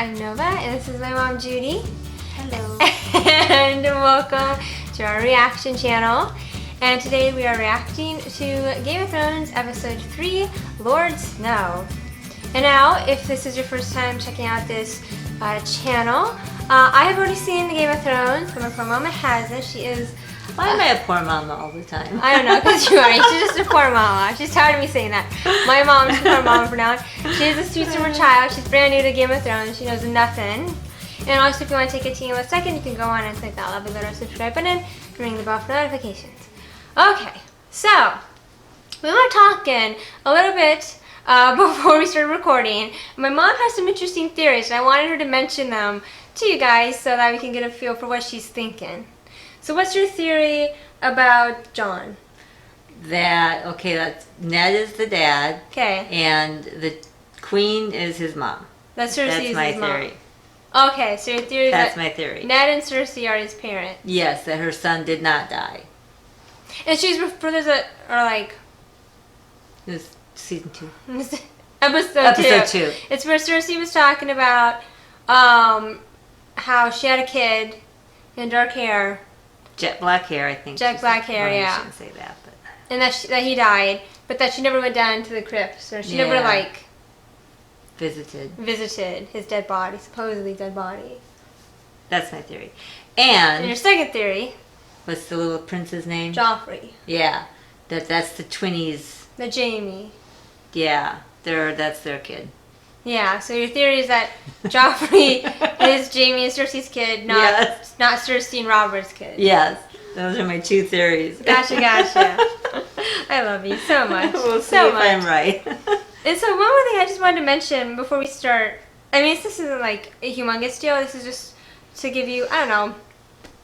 I'm Nova, and this is my mom, Judy. Hello. And welcome to our reaction channel. And today we are reacting to Game of Thrones Episode 3, Lord Snow. And now, if this is your first time checking out this channel, I have already seen the Game of Thrones, but my poor mama hasn't. She is... Why am I a poor mama all the time? I don't know, because you are. She's just a poor mama. She's tired of me saying that. My mom's a poor mama for now. She is a sweet super child. She's brand new to Game of Thrones. She knows nothing. And also, if you want to take a team a second, you can go on and click that lovely little subscribe button and ring the bell for notifications. Okay, so we were talking a little bit before we started recording. My mom has some interesting theories, and I wanted her to mention them to you guys so that we can get a feel for what she's thinking. So what's your theory about Jon? That's Ned is the dad. Okay. And the queen is his mom. That's Cersei's my mom. theory. Okay, so your theory is That's that my theory. Ned and Cersei are his parents. Yes, that her son did not die. And she's brothers that are like... It was season 2. Episode 2. It's where Cersei was talking about how she had a kid and dark hair. Jet black hair, I think. Jet black hair, well, yeah. I shouldn't say that, but... And that he died, but that she never went down to the crypt. So she never, like... Visited his dead body, supposedly dead body. That's my theory. And And... your second theory... What's the little prince's name? Joffrey. Yeah. That's the twinnies. The Jaime. Yeah. That's their kid. Yeah, so your theory is that Joffrey is Jaime and Cersei's kid, not Cersei and Robert's kid. Yes. Those are my 2 theories. Gotcha. I love you so much. We'll see so if much. I'm right. And so one more thing I just wanted to mention before we start. I mean, this isn't like a humongous deal. This is just to give you, I don't know,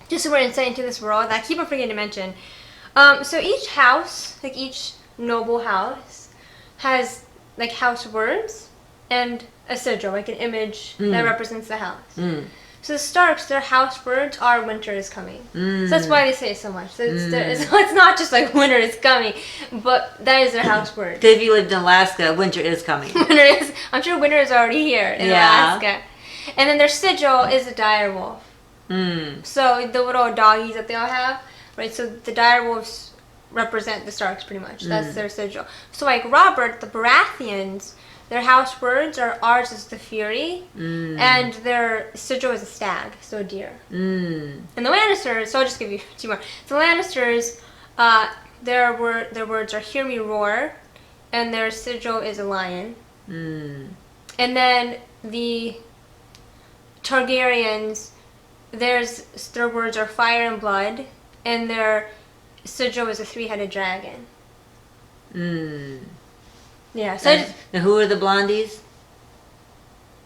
just some more insight into this world that I keep on forgetting to mention. So each house, like each noble house, has like house words and a sigil, like an image that represents the house. So the Starks, their house words are "winter is coming." So that's why they say it so much. So it's not just like "winter is coming," but that is their house word. If you lived in Alaska, winter is coming. I'm sure winter is already here in Alaska. And then their sigil is a dire wolf. So the little doggies that they all have, right? So the dire wolves represent the Starks pretty much. That's their sigil. So like Robert, the Baratheons, their house words are ours is the Fury, and their sigil is a stag, so a deer. And the Lannisters, so I'll just give you 2 more. The Lannisters, their words are hear me roar, and their sigil is a lion. And then the Targaryens, their words are fire and blood, and their sigil is a 3-headed dragon. Yeah, so and who are the blondies?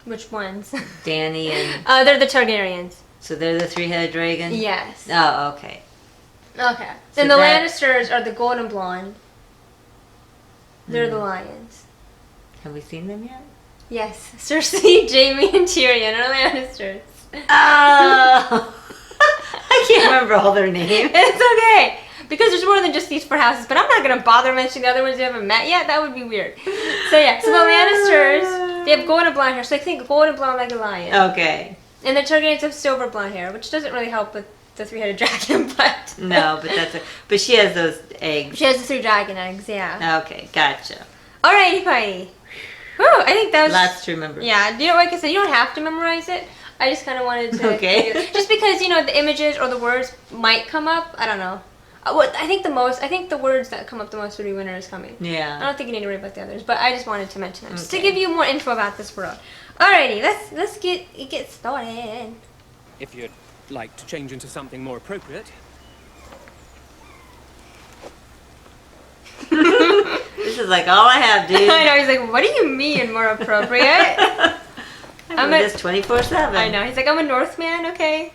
which ones? Dany and... They're the Targaryens. So they're the 3-headed dragon? Yes. Oh, okay. Okay. So And the Lannisters are the golden blonde. They're the lions. Have we seen them yet? Yes. Cersei, Jaime, and Tyrion are Lannisters. Oh! I can't remember all their names. It's okay. Because there's more than just these 4 houses, but I'm not going to bother mentioning the other ones you haven't met yet. That would be weird. So yeah, so the Lannisters, they have golden blonde hair. So I think golden blonde like a lion. Okay. And the Targaryens have silver blonde hair, which doesn't really help with the 3-headed dragon, but... No, but she has those eggs. She has the 3 dragon eggs, yeah. Okay, gotcha. Alrighty, buddy. Whew, I think that was... Lots to remember. Yeah, like I said, you don't have to memorize it. I just kind of wanted to... Okay. Just because, the images or the words might come up. I don't know. I think the words that come up the most would be winter is coming. Yeah. I don't think you need to worry about the others, but I just wanted to mention them. Just to give you more info about this world. Alrighty, let's get started. If you'd like to change into something more appropriate. This is like all I have, dude. I know, he's like, what do you mean more appropriate? I'm just 24/7. I know, he's like, I'm a Northman, okay?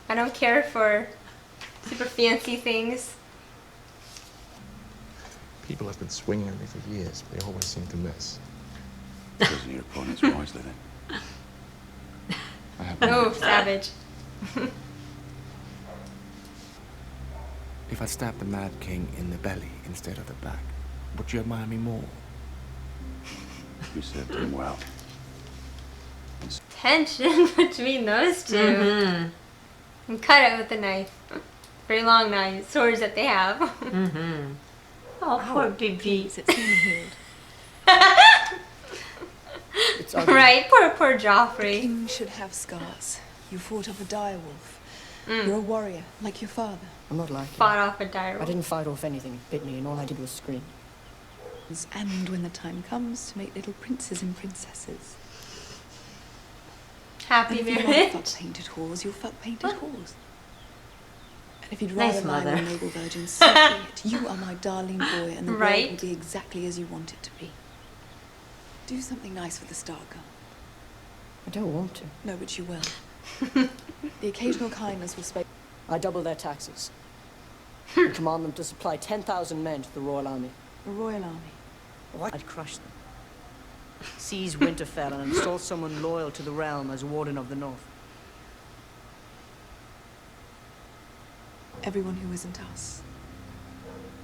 I don't care for super fancy things. People have been swinging at me for years, but they always seem to miss. Choosing your opponents wisely, then. I have Oh, savage. If I stabbed the Mad King in the belly instead of the back, would you admire me more? You served him well. tension between those two. Mm-hmm. And cut it with a knife. Very long knives, swords that they have. Mm-hmm. Oh, poor baby. It's nearly healed. It's ugly. Right, poor Joffrey. King should have scars. You fought off a direwolf. Mm. You're a warrior, like your father. I'm not like Fought him. off a direwolf. I didn't fight off anything. It bit me, and all I did was scream. And when the time comes to make little princes and princesses. Happy And if you marriage. want fuck painted whores, you'll fuck painted whores. And if you'd Nice rather lie mother. with a noble virgin, so be it. You are my darling boy, and the Right. world will be exactly as you want it to be. Do something nice for the Stark girl. I don't want to. No, but you will. The occasional kindness will spare. I double their taxes. I command them to supply 10,000 men to the Royal Army. A royal army. I'd crush them. Seize Winterfell and install someone loyal to the realm as Warden of the North. Everyone who isn't us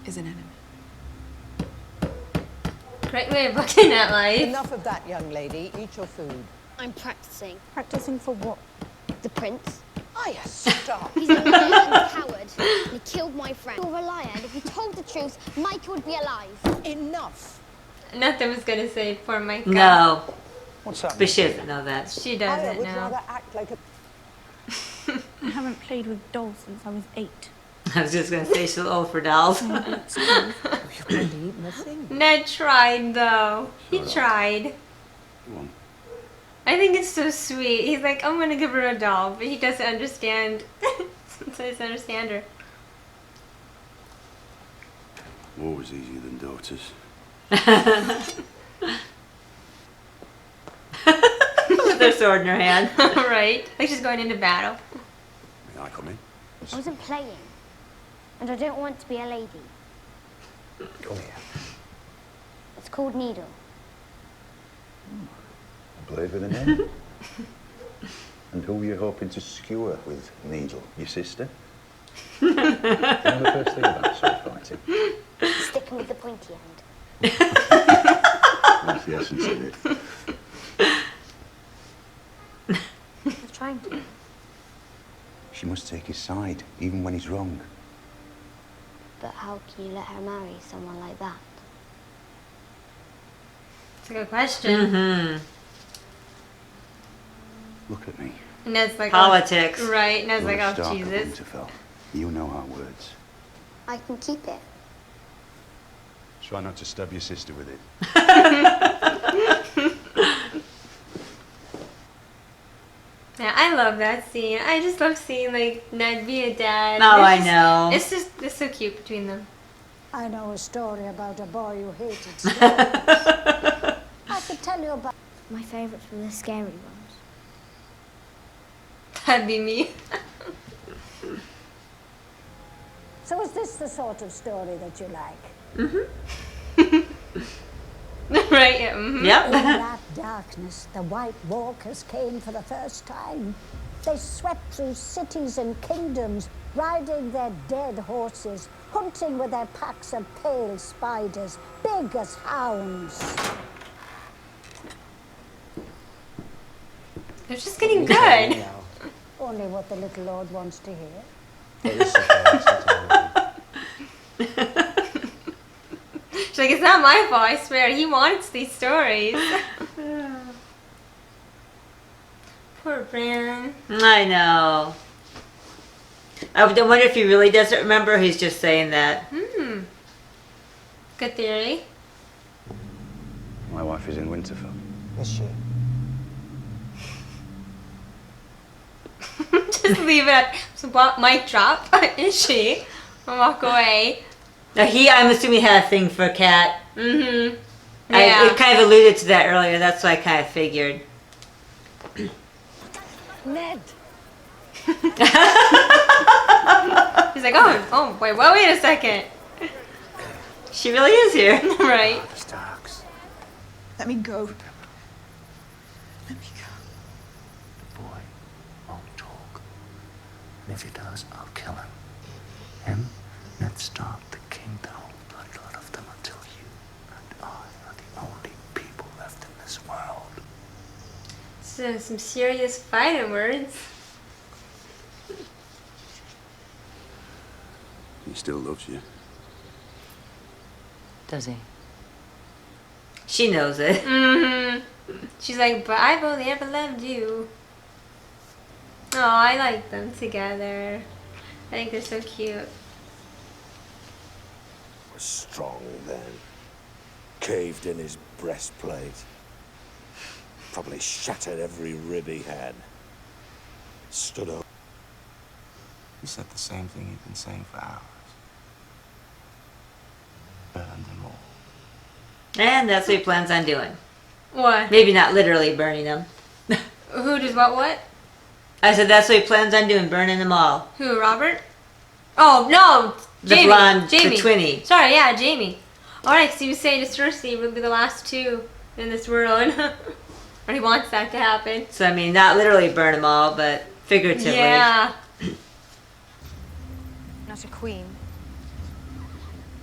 is an enemy. Great way of looking at life. Enough of that, young lady. Eat your food. I'm practicing. Practicing for what? The prince. I stop. He's a liar and a coward. And he killed my friend. You're a liar, and if you told the truth, Micah would be alive. Enough. Nothing was gonna say poor Micah. No. What's that? But she doesn't know that. She I doesn't would know. rather act like a... I haven't played with dolls since I was 8. I was just going to say she's old for dolls. You've barely eaten a thing. Ned tried though. He tried. Go on. I think it's so sweet. He's like, I'm gonna give her a doll, but he doesn't understand. Doesn't understand her. War was easier than daughters. With her sword in her hand. Right? Like she's going into battle. May I come in? I wasn't playing. And I don't want to be a lady. Come here. It's called Needle. A blade with a name? And who were you hoping to skewer with Needle? Your sister? You know the first thing about sword fighting? Sticking with the pointy end. That's the essence of it. I'm trying to. She must take his side, even when he's wrong. But how can you let her marry someone like that? It's a good question. Mm-hmm. Look at me. And Ned's like, Politics. Oh, right? Ned's You're like, a oh Stark of Jesus. Winterfell. You know our words. I can keep it. Try not to stab your sister with it. Yeah, I love that scene. I just love seeing like Ned be a dad. Oh, It's I just- know. It's so cute between them. I know a story about a boy who hated stories. I could tell you about... My favourites were the scary ones. That'd be me. So is this the sort of story that you like? Right? Yeah. Mhm. In Yep. that darkness, the White Walkers came for the first time. They swept through cities and kingdoms, riding their dead horses, hunting with their packs of pale spiders, big as hounds. They're just getting good. Only what the little Lord wants to hear. She's like, it's not my fault, I swear. He wants these stories. Poor Bran. I know. I wonder if he really doesn't remember. He's just saying that. Good theory. My wife is in Winterfell. Is she? Just leave it at mic drop. Is she? And walk away. Now I'm assuming had a thing for Cat. Mm-hmm. It kind of alluded to that earlier. That's what I kind of figured. Ned! He's like, oh, wait a second. She really is here. Right. Starks. Let me go. Let me go. The boy won't talk. And if he does, I'll kill him. Him, Ned Stark, the king that hold blood of them until you and I are the only people left in this world. Some serious fighting words. He still loves you. Does he? She knows it. She's like, but I've only ever loved you. Oh, I like them together. I think they're so cute. Was strong then. Caved in his breastplate. Probably shattered every rib he had. Stood up. He said the same thing you've been saying for hours. Burned them all. And that's what he plans on doing. What? Maybe not literally burning them. Who does what? I said that's what he plans on doing, burning them all. Who, Robert? Oh, no! The Jaime. blonde, Jaime. the twinny. Sorry, yeah, Jaime. Alright, because he was saying to Cersei would be the last two in this world. Or he wants that to happen. So, I mean, not literally burn them all, but figuratively. Yeah. Not a queen.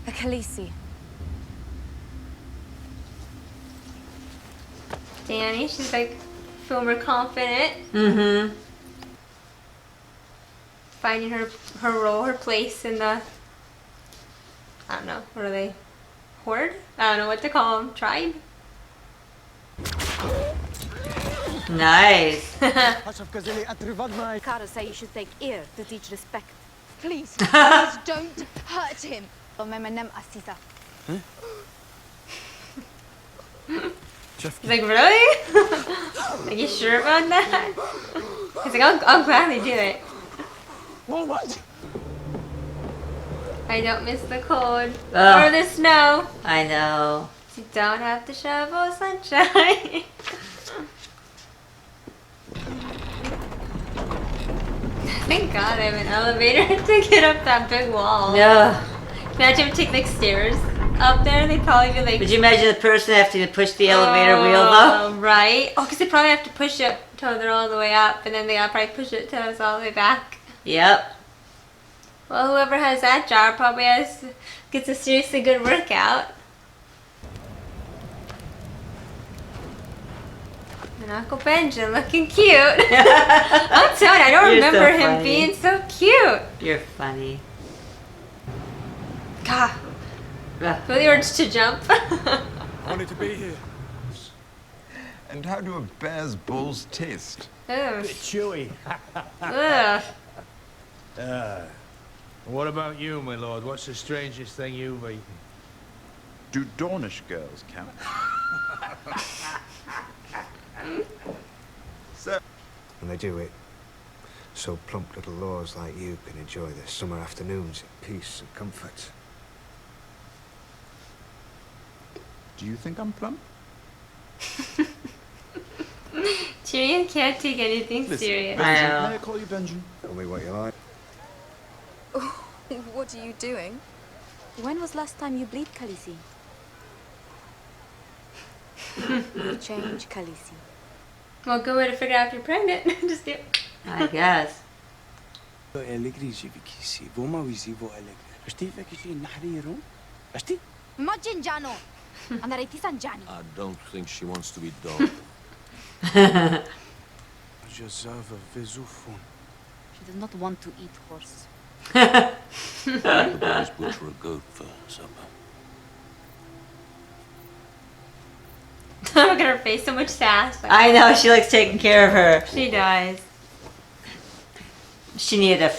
A Khaleesi. Dany, she's like, feel more confident. Mm-hmm. Finding her role, her place in the, I don't know, what are they? Horde? I don't know what to call them. Tribe? Nice. Cara say you should take ear to teach respect. Please, please don't hurt him. He's like, really? Are you sure about that? He's like, I'll gladly do it. What? I don't miss the cold Ugh. or the snow. I know. You don't have to shovel sunshine. Thank God I have an elevator to get up that big wall. Yeah. Imagine if we take like stairs up there. They'd probably be like. Would you imagine the person having to push the elevator wheel though? Right. Oh, because they probably have to push it till they're all the way up, and then they gotta probably push it till it's all the way back. Yep. Well, whoever has that job probably gets a seriously good workout. And Uncle Benjamin looking cute. I'm telling you, I don't You're remember so him funny. being so cute. You're funny. God. Feel the urge to jump. Wanted to be here. And how do a bear's balls taste? Ugh. Chewy. Ugh. What about you, my lord? What's the strangest thing you've eaten? Do Dornish girls count? So, And they do it so plump little lords like you can enjoy their summer afternoons in peace and comfort. do you think I'm plump? Tyrion can't take anything serious. I know. May I call you Benjamin? Tell me what you like. What are you doing? When was last time you bleed, Khaleesi? Change, Khaleesi. Well, good way to figure out if you're pregnant. Just do. I guess. I don't think she wants to be done. She does not want to eat horse. The boys butcher a goat for supper. Look at her face, so much sass. Like, I know, she likes taking care of her. she does. She needed a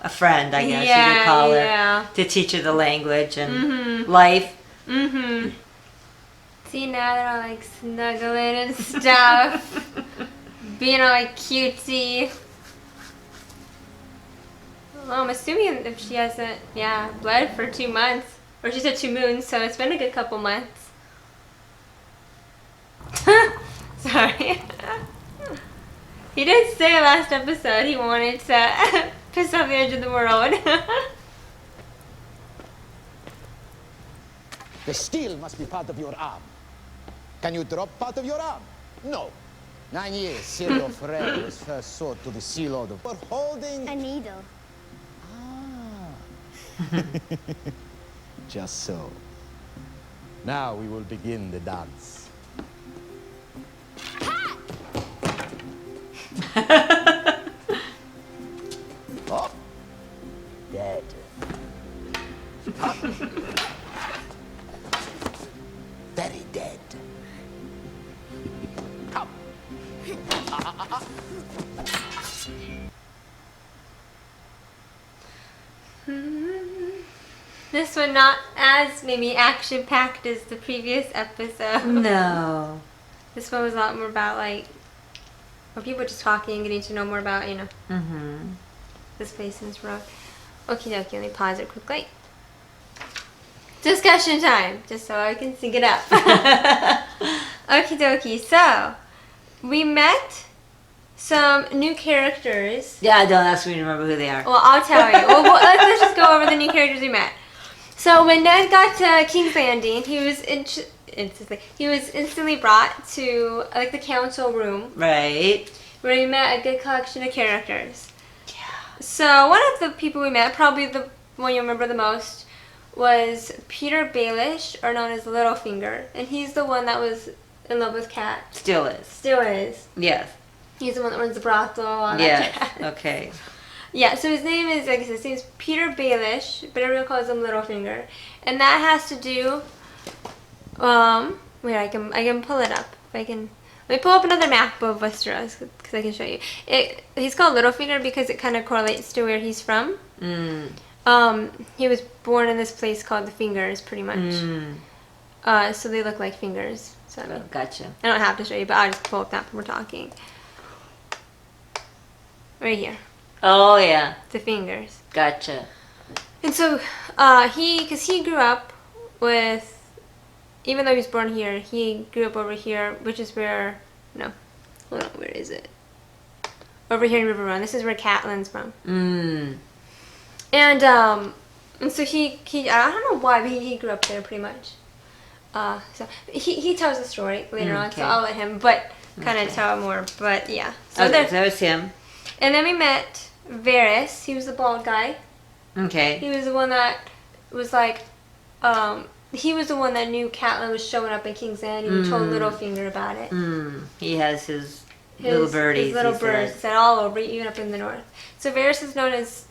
friend, I guess you could call her, Yeah. to teach her the language and life. Mm-hmm. See, now they're all like snuggling and stuff. Being all like cutesy. Well, I'm assuming if she hasn't, bled for 2 months. Or she said 2 moons, so it's been a good couple months. Sorry. He did say last episode he wanted to piss off the edge of the world. The steel must be part of your arm. Can you drop part of your arm? No. 9 years, Sirio Frere was first sought to the sea lord of... For holding... A needle. Ah. Just so. Now we will begin the dance. Oh, dead. Very dead. Come. This one not as maybe action-packed as the previous episode. No. This one was a lot more about like, or people just talking, getting to know more about, you know, this place in this world. Okie dokie, let me pause it quickly. Discussion time, just so I can sync it up. Okie dokie, so we met some new characters. Yeah, don't ask me to remember who they are. Well, I'll tell you. Well, let's just go over the new characters we met. So when Ned got to King's Landing, he was instantly brought to like the council room. Right. Where we met a good collection of characters. Yeah. So one of the people we met, probably the one you remember the most, was Peter Baelish, or known as Littlefinger, and he's the one that was in love with Kat. Still is. Still is. Yes. He's the one that runs the brothel. All yes. That Okay. Yeah, so his name is, like I said, his name is Peter Baelish, but everyone calls him Littlefinger. And that has to do, wait, I can pull it up. Let me pull up another map of Westeros, because I can show you. He's called Littlefinger because it kind of correlates to where he's from. He was born in this place called the Fingers, pretty much. So they look like fingers. So gotcha. I don't have to show you, but I'll just pull up that when we're talking. Right here. Oh, yeah. The Fingers. Gotcha. And so, because he grew up with, even though he was born here, he grew up over here, which is where, no, hold on, where is it? Over here in River Run. This is where Catelyn's from. And so he I don't know why, but he grew up there pretty much. So he tells the story later on, so I'll let him, but kind of tell more, but yeah. So okay, so that was him. And then we met Varys. He was the bald guy. Okay. He was the one that was like, he was the one that knew Catelyn was showing up in King's Landing and told Littlefinger about it. He has his little birdies. His little birds that all over, even up in the north. So Varys is known as,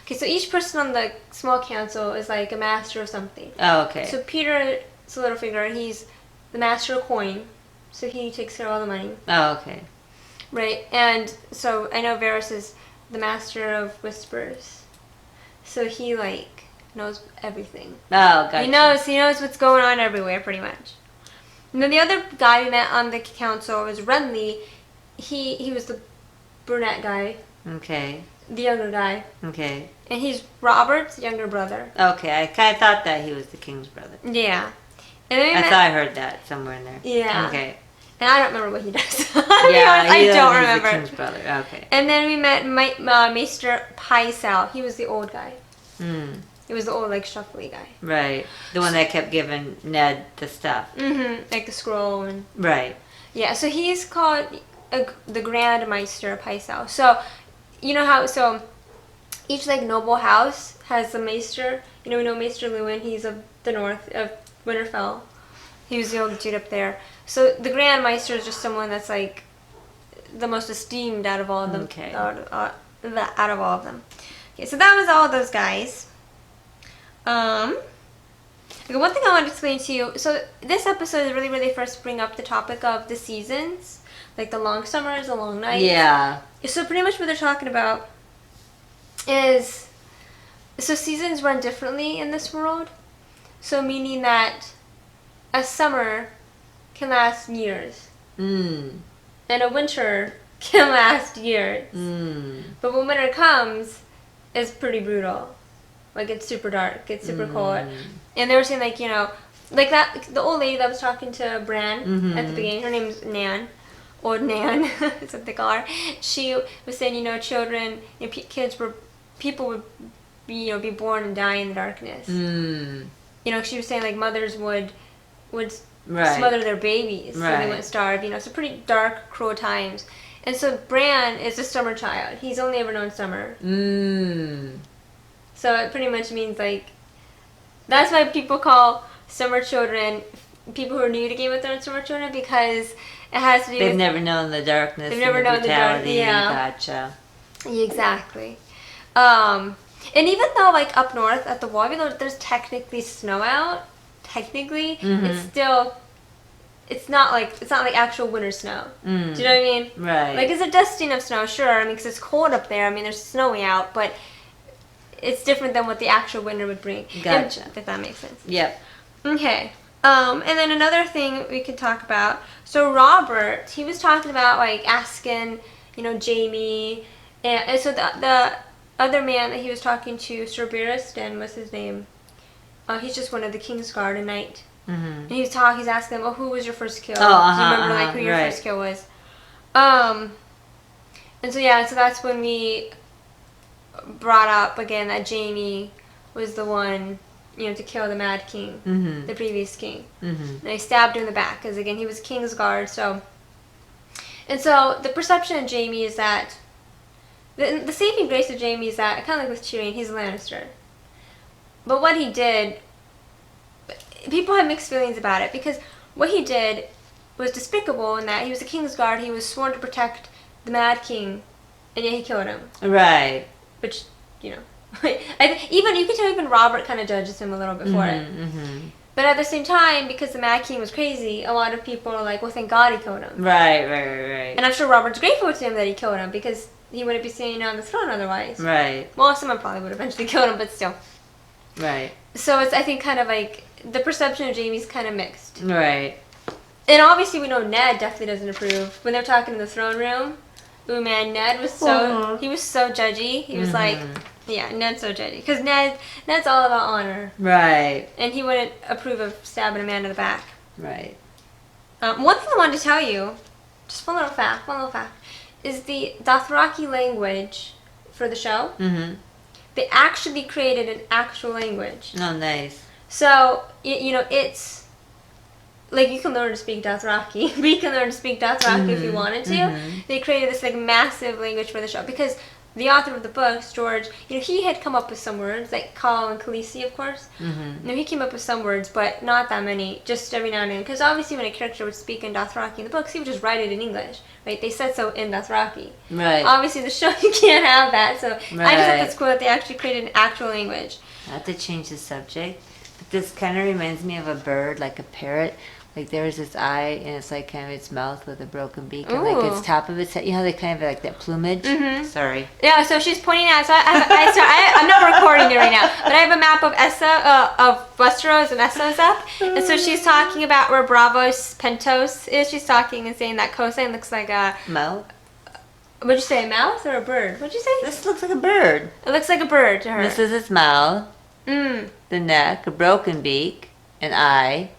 okay, so each person on the small council is like a master of something. Oh, okay. So Peter is Littlefinger, he's the master of coin. So he takes care of all the money. Oh, okay. Right, and so I know Varys is the master of whispers. So he like knows everything. Oh, gotcha. He knows what's going on everywhere pretty much. And then the other guy we met on the council was Renly. He was the brunette guy. Okay. The younger guy. Okay. And he's Robert's younger brother. Okay, I kind of thought that he was the king's brother. Yeah. And then I thought I heard that somewhere in there. Yeah. Okay. And I don't remember what he does. Yeah, I don't remember. The king's brother. Okay. And then we met Maester Pycelle. He was the old guy. He was the old, like, shuffly guy. Right. The one that kept giving Ned the stuff. Like the scroll and. Right. Yeah. So he's called the Grand Maester Pycelle. So, you know how each like noble house has a maester. You know, we know Maester Luwin. He's of the north of Winterfell. He was the old dude up there. So the Grand Maester is just someone that's like the most esteemed out of all of them. Okay. Out of all of them. Okay, so that was all those guys. Okay, one thing I wanted to explain to you. So this episode is really where they first bring up the topic of the seasons, like the long summers, the long nights. Yeah. So pretty much what they're talking about is, so seasons run differently in this world. So meaning that a summer can last years. And a winter can last years. But when winter comes, it's pretty brutal. Like, it's super dark, it's super cold. And they were saying, like, you know, like that, the old lady that was talking to Bran at the beginning, her name's Nan. Or Nan, that's what they call her. She was saying, you know, children, you know, people would be, you know, be born and die in the darkness. You know, she was saying, like, mothers would smother their babies so they wouldn't starve. You know, so pretty dark, cruel times. And so Bran is a summer child. He's only ever known summer. So it pretty much means, like, that's why people call summer children people who are new to Game of Thrones to watch it because it has to do. They've never known the darkness. They've never known the dark. Yeah. Gotcha. Exactly. And even though like up north at the wall, even though there's technically snow out, technically it's still. It's not like actual winter snow. Do you know what I mean? Right. Like, it's a dusting of snow, sure. I mean, because it's cold up there. I mean, there's snowy out, but it's different than what the actual winter would bring. Gotcha. If that makes sense. Yep. Okay. And then another thing we could talk about. So Robert, he was talking about like asking, Jaime, and so the other man that he was talking to, Sir Barristan was his name. He's just one of the King's Guard, a knight. And he's asking them, who was your first kill? Do you remember like who your first kill was? And so so that's when we brought up again that Jaime was the one, to kill the Mad King, the previous king. And they stabbed him in the back because again he was King's Guard. So the perception of Jaime is that the saving grace of Jaime is that kind of like with Tyrion, he's a Lannister. But what he did. People have mixed feelings about it because what he did was despicable in that he was a King's Guard. He was sworn to protect the Mad King, and yet he killed him. Right. Which, even you can tell even Robert kind of judges him a little bit for it. But at the same time, because the Mad King was crazy, a lot of people are like, well, thank God he killed him. Right. And I'm sure Robert's grateful to him that he killed him because he wouldn't be sitting on the throne otherwise. Right. Well, someone probably would eventually kill him, but still. Right. So it's, I think, kind of like the perception of Jaime's kind of mixed. Right. And obviously we know Ned definitely doesn't approve. When they're talking in the throne room, ooh man, Ned was he was so judgy. He was like, Ned's so judgy. Because Ned's all about honor. Right. And he wouldn't approve of stabbing a man in the back. Right. One thing I wanted to tell you, just one little fact, is the Dothraki language for the show. They actually created an actual language. Oh, nice. So, it's... Like, you can learn to speak Dothraki. We can learn to speak Dothraki if you wanted to. They created this, like, massive language for the show. Because the author of the books, George, he had come up with some words, like Khal and Khaleesi, of course. He came up with some words, but not that many, just every now and then. Because obviously when a character would speak in Dothraki in the books, he would just write it in English. Right? They said so in Dothraki. Right. Obviously the show, you can't have that. So I just think that's cool that they actually created an actual language. I have to change the subject. But this kind of reminds me of a bird, like a parrot. Like there's this eye, and it's like kind of its mouth with a broken beak, and like its top of its head. You know, they kind of like that plumage. Sorry. Yeah. So she's pointing out. So I'm not recording it right now, but I have a map of of Westeros and Essos up, and so she's talking about where Bravos Pentos is. She's talking and saying that cosine looks like a mouth. What'd you say, a mouth or a bird? What'd you say? This looks like a bird. It looks like a bird to her. This is its mouth. The neck, a broken beak, an eye.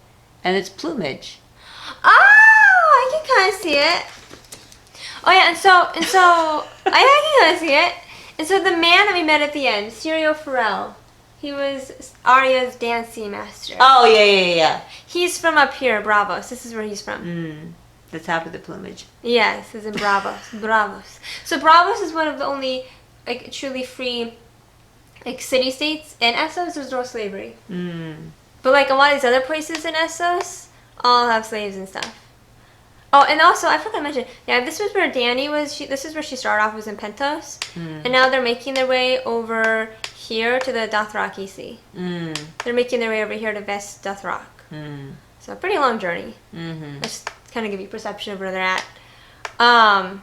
And it's plumage. Oh, I can kind of see it. Oh yeah, and so I can kind of see it. And so the man that we met at the end, Syrio Forel, he was Arya's dancing master. Oh yeah. He's from up here, Bravos. This is where he's from. The top of the plumage. Yes, it's in Bravos. So Bravos is one of the only like truly free like city-states. In Essos, there's no slavery. But like a lot of these other places in Essos, all have slaves and stuff. Oh, and also I forgot to mention, this was where Dany was. This is where she started off, was in Pentos, and now they're making their way over here to the Dothraki Sea. They're making their way over here to Vest Dothrak. So a pretty long journey. Just kind of give you perception of where they're at. But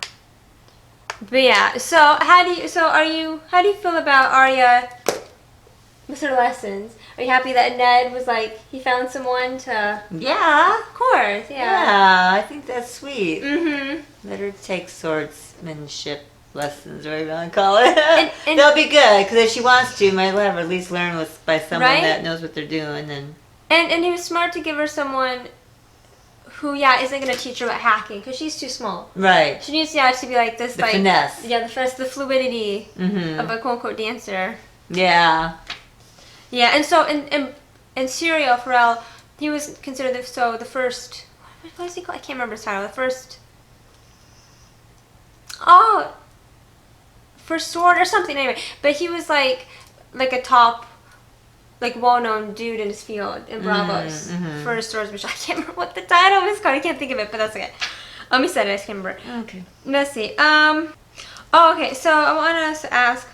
yeah, so how do you feel about Arya with her lessons? Are you happy that Ned was like, he found someone to... Yeah. Of course, yeah. I think that's sweet. Let her take swordsmanship lessons, or whatever you want to call it. And that'll be good, because if she wants to, might let her at least learn by someone that knows what they're doing. And he was smart to give her someone who, isn't going to teach her about hacking, because she's too small. Right. She needs to be like this, like... finesse. Yeah, the fluidity of a quote-unquote dancer. Yeah. Yeah, and so and Syrio Forel, he was considered the first. What is he called? I can't remember his title. The first. First sword or something. Anyway, but he was like a top like well-known dude in his field in Bravos for his swordsmanship. I can't remember what the title is called. I can't think of it, but that's okay. He said it. I can't remember. Okay. Let's see. Oh, okay. So I want us to ask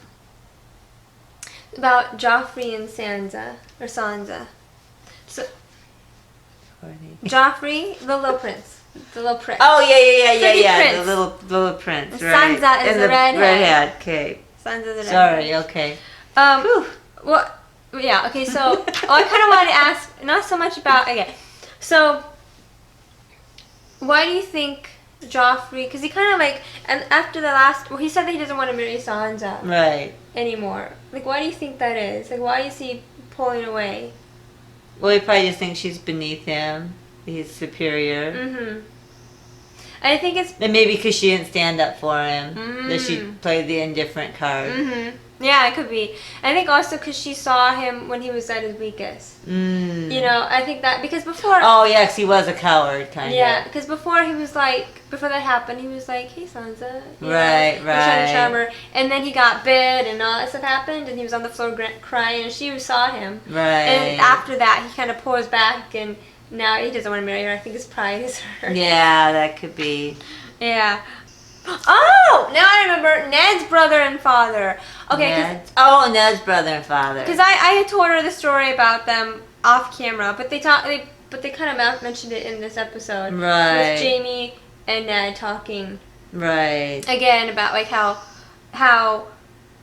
about Joffrey and Sansa. So Joffrey, the little prince. The little prince. Oh, yeah. Prince. The little prince, and right. Sansa is the redhead. Redhead, okay. Sansa's the redhead. Sorry, okay. Well, yeah, okay, so I kind of wanted to ask, not so much about, okay, so why do you think Joffrey, because he kind of like, and after the last, well, he said that he doesn't want to marry Sansa. Right. Anymore. Like, why do you think that is? Like, why is he pulling away? Well, he probably just thinks she's beneath him. He's superior. Mm-hmm. I think it's... And maybe because she didn't stand up for him. That she played the indifferent card. Mm-hmm. Yeah, it could be. I think also because she saw him when he was at his weakest. You know, I think that, because before... Oh, yeah, because he was a coward, kind of. Yeah, because before he was like, before that happened, he was like, hey, Sansa. Right. He was trying to charm her. And then he got bit and all that stuff happened, and he was on the floor crying, and she saw him. Right. And after that, he kind of pulls back, and now he doesn't want to marry her. I think his pride is hurt. Yeah, that could be. Yeah. Oh, now I remember Ned's brother and father. Okay, Ned's brother and father. Because I had told her the story about them off camera, but they kind of mentioned it in this episode. Right. With Jaime and Ned talking. Right. Again about like how,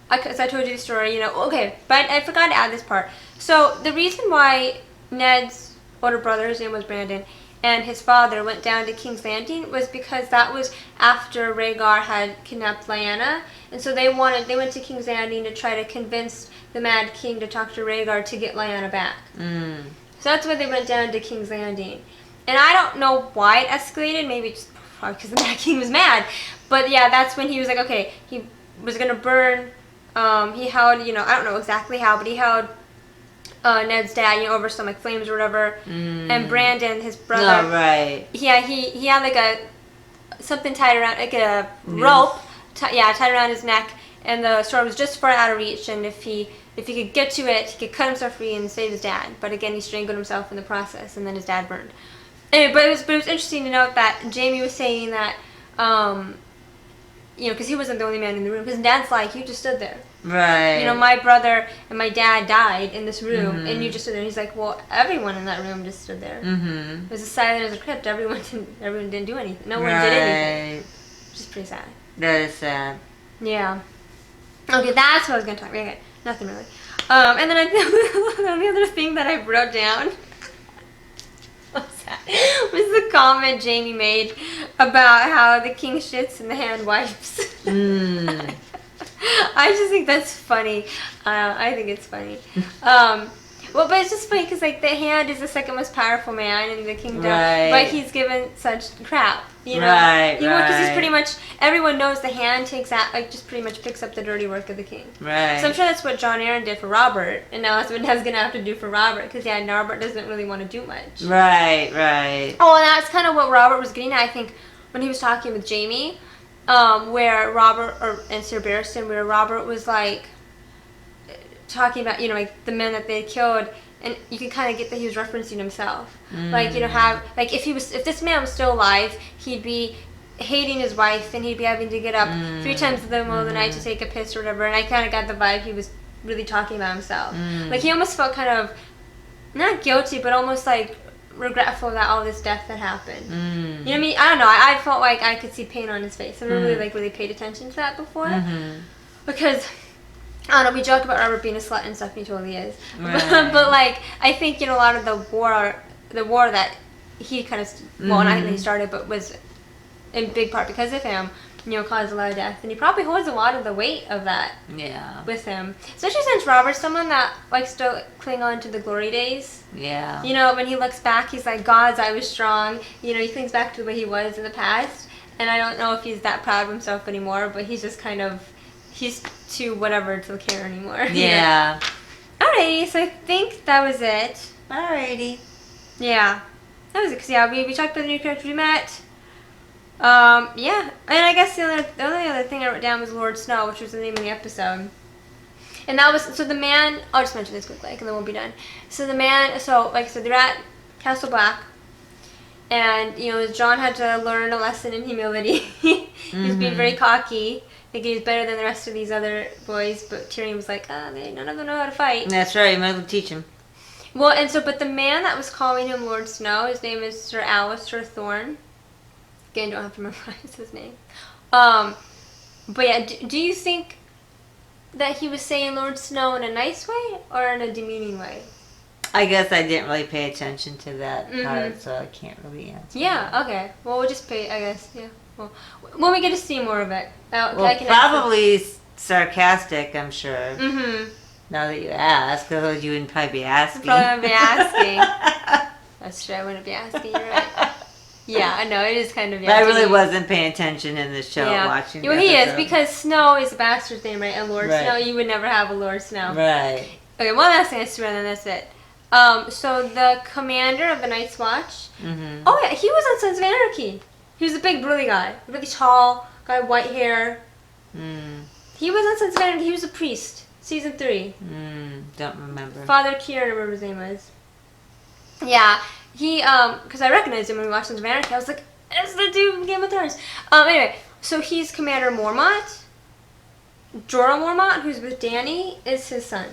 because I told you the story, you know. Okay, but I forgot to add this part. So the reason why Ned's older brother, his name was Brandon, and his father went down to King's Landing was because that was after Rhaegar had kidnapped Lyanna, and so they went to King's Landing to try to convince the Mad King to talk to Rhaegar to get Lyanna back. So that's why they went down to King's Landing, and I don't know why it escalated. Maybe just probably because the Mad King was mad, but yeah, that's when he was like, okay, he was gonna burn. He held, you know, I don't know exactly how, but he held Ned's dad, you know, over some like flames or whatever, and Brandon, his brother. Oh, right. Yeah, he had like something tied around, like a rope, tied around his neck, and the sword was just far out of reach. And if he could get to it, he could cut himself free and save his dad. But again, he strangled himself in the process, and then his dad burned. Anyway, but it was interesting to note that Jaime was saying that, you know, because he wasn't the only man in the room. Because Dad's like, you just stood there. Right. You know, my brother and my dad died in this room, and you just stood there. And he's like, well, everyone in that room just stood there. It was as silent as a crypt. Everyone didn't do anything. No one did anything. Which is pretty sad. That is sad. Yeah. Okay, that's what I was going to talk about. Okay, nothing really. And then the only other thing that I wrote down was the comment Jaime made about how the king shits and the hand wipes. I just think that's funny. I think it's funny. Well, but it's just funny because like the hand is the second most powerful man in the kingdom, but he's given such crap, you know. Right. Because he's pretty much, everyone knows the hand takes out, like just pretty much picks up the dirty work of the king. Right. So I'm sure that's what John Aaron did for Robert, and now that's what Ned's gonna have to do for Robert, because Robert doesn't really want to do much. Right. Oh, and that's kind of what Robert was getting at, I think, when he was talking with Jaime. Where Robert and Sir Barristan, where Robert was like talking about, you know, like the men that they killed, and you can kind of get that he was referencing himself. Like, you know, if this man was still alive, he'd be hating his wife, and he'd be having to get up 3 times in the middle of the night to take a piss or whatever. And I kind of got the vibe he was really talking about himself. Like he almost felt kind of not guilty, but almost like regretful that all this death had happened. You know what I mean? I don't know. I felt like I could see pain on his face. I've never really paid attention to that before. Because I don't know, we joke about Robert being a slut and stuff, and he totally is. But like, I think, you know, a lot of the war that he kind of, well, not that he started, but was in big part because of him, you know, caused a lot of death. And he probably holds a lot of the weight of that with him. Especially since Robert's someone that likes to cling on to the glory days. Yeah. You know, when he looks back, he's like, gods, I was strong. You know, he thinks back to the way he was in the past. And I don't know if he's that proud of himself anymore, but he's just kind of, he's too whatever to care anymore. Yeah. Alrighty, so I think that was it. Alrighty. Yeah. That was it, because we talked about the new characters we met. Yeah, and I guess the only other thing I wrote down was Lord Snow, which was the name of the episode. And that was, so the man, I'll just mention this quickly, and then we'll be done. So the man, so like I said, they're at Castle Black, and, you know, Jon had to learn a lesson in humility. He's being very cocky, thinking he's better than the rest of these other boys, but Tyrion was like, none of them know how to fight. That's right, you might as well teach him. Well, and so, but the man that was calling him Lord Snow, his name is Sir Alistair Thorne. Again, don't have to memorize his name. But yeah, do you think that he was saying Lord Snow in a nice way or in a demeaning way? I guess I didn't really pay attention to that part, so I can't really answer. Yeah, okay. Well, we'll just pay, I guess, yeah. Well, when we get to see more of it. Well, probably sarcastic, I'm sure. Mm-hmm. Now that you ask, otherwise you wouldn't probably be asking. Probably wouldn't be asking. That's true, I wouldn't be asking, you're right. Yeah, I know, it is kind of... But I really wasn't paying attention in the show, watching the Well, he episode. is, because Snow is a bastard's name, right? And Lord Snow, you would never have a Lord Snow. Right. Okay, one last thing I swear, and then that's it. So the commander of the Night's Watch... Mm-hmm. Oh, yeah, he was on Sons of Anarchy. He was a big, burly guy. Really tall, guy with white hair. He was on Sons of Anarchy. He was a priest. Season 3. Don't remember. Father Kieran, I remember his name was. Yeah, he, because I recognized him when we watched Sons of Anarchy. I was like, it's the dude from Game of Thrones. Anyway, so he's Commander Mormont. Jorah Mormont, who's with Dany, is his son.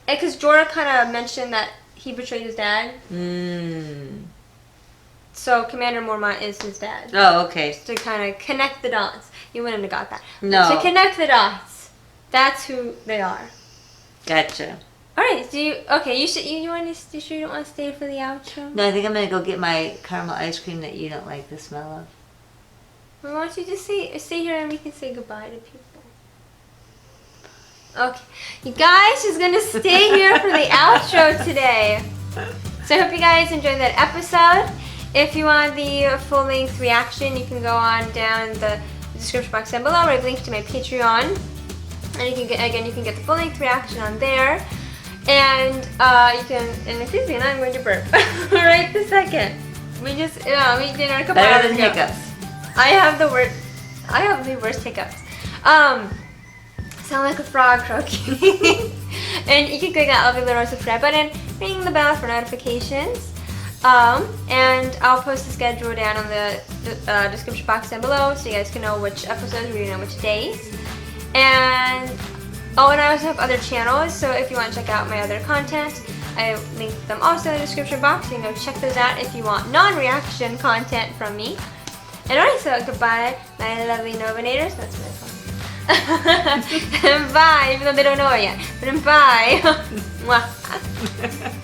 Because Jorah kind of mentioned that he betrayed his dad. So Commander Mormont is his dad. Oh, okay. To kind of connect the dots. You wouldn't have got that. No. To connect the dots. That's who they are. Gotcha. All right. Do you? Okay. You should. You want to? You sure you don't want to stay for the outro? No, I think I'm gonna go get my caramel ice cream that you don't like the smell of. Well, why don't you just stay here and we can say goodbye to people? Okay. You guys, she's gonna stay here for the outro today. So I hope you guys enjoyed that episode. If you want the full-length reaction, you can go on down the description box down below where I've linked to my Patreon. And you can get the full-length reaction on there. And you can, and excuse me, now I'm going to burp right this second. We just, we did our couple Better hours than ago. hiccups. I have the worst hiccups. Sound like a frog croaking. And you can click that lovely little subscribe button, ring the bell for notifications. And I'll post the schedule down on the description box down below so you guys can know which episodes we're doing on which days. And and I also have other channels, so if you want to check out my other content, I link them also in the description box. You can go check those out if you want non-reaction content from me. And alright, so goodbye, my lovely Novinators. That's really fun. And bye, even though they don't know it yet. But bye. Mwah.